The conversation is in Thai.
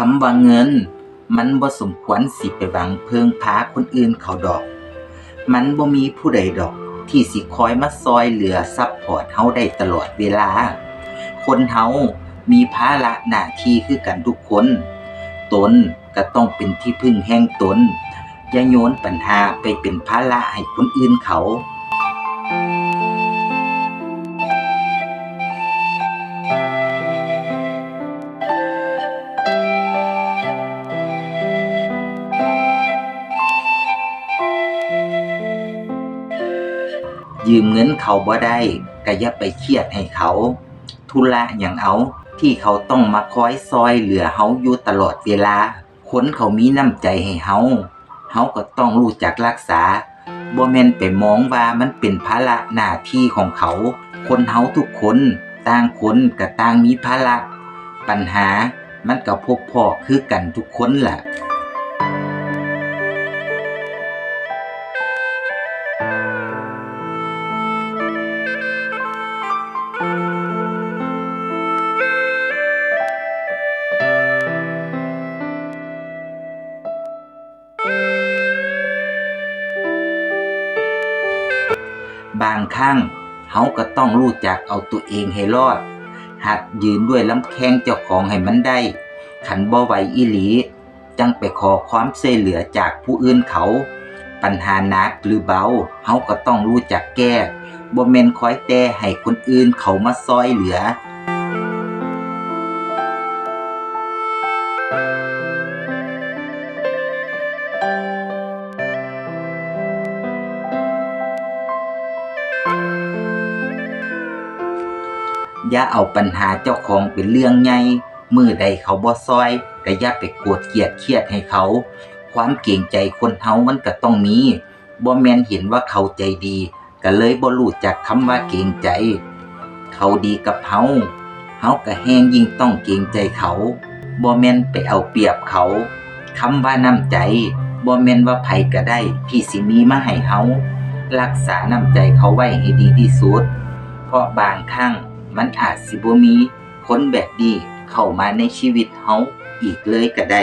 ำว่าเงินมันบ่สมควรสิไปหวังเพิงพาคนอื่นเขาดอกมันบ่มีผู้ใดดอกที่สิคอยมาซอยเหลือซัพพอร์ตเฮาได้ตลอดเวลาคนเฮามีภาระหน้าที่คือกันทุกคนตนก็ต้องเป็นที่พึ่งแห่งตนอย่าโยนปัญหาไปเป็นภาระให้คนอื่นเขายืมเงินเขาบ่ได้ก็อย่าไปเครียดให้เขาธุระหยังเอาที่เขาต้องมาคอยซอยเหลือเฮาอยู่ตลอดเวลาคนเขามีน้ำใจให้เฮาก็ต้องรู้จักรักษาบ่แม่นไปมองว่ามันเป็นภาระหน้าที่ของเขาคนเฮาทุกคนต่างคนก็ต่างมีภาระปัญหามันก็พบพ้อคือกันทุกคนล่ะบางครั้งเฮาก็ต้องรู้จักเอาตัวเองให้รอดหัดยืนด้วยลำแข้งเจ้าของให้มันได้คันบ่ไหวอีหลีจังไปขอความช่วยเหลือจากผู้อื่นเขาปัญหาหนักหรือเบาเฮาก็ต้องรู้จักแก้บ่แม่นคอยแต่ให้คนอื่นเขามาซอยเหลืออย่าเอาปัญหาเจ้าของเป็นเรื่องใหญ่มื้อใดเขาบ่ซอยก็อย่าไปโกรธเกลียดเครียดให้เขาความเกรงใจคนเฮามันก็ต้องมีบ่แม่นเห็นว่าเขาใจดีก็เลยบ่รู้จักคำว่าเกรงใจเขาดีกับเฮาก็แฮงยิ่งต้องเกรงใจเขาบ่แม่นไปเอาเปรียบเขาคำว่าน้ำใจบ่แม่นว่าไผก็ได้ที่สิมีมาให้เฮารักษาน้ำใจเขาไว้ให้ดีที่สุดเพราะบางครั้งมันอาจสิบ่มีคนแบบนี้เข้ามาในชีวิตเฮาอีกเลยก็ได้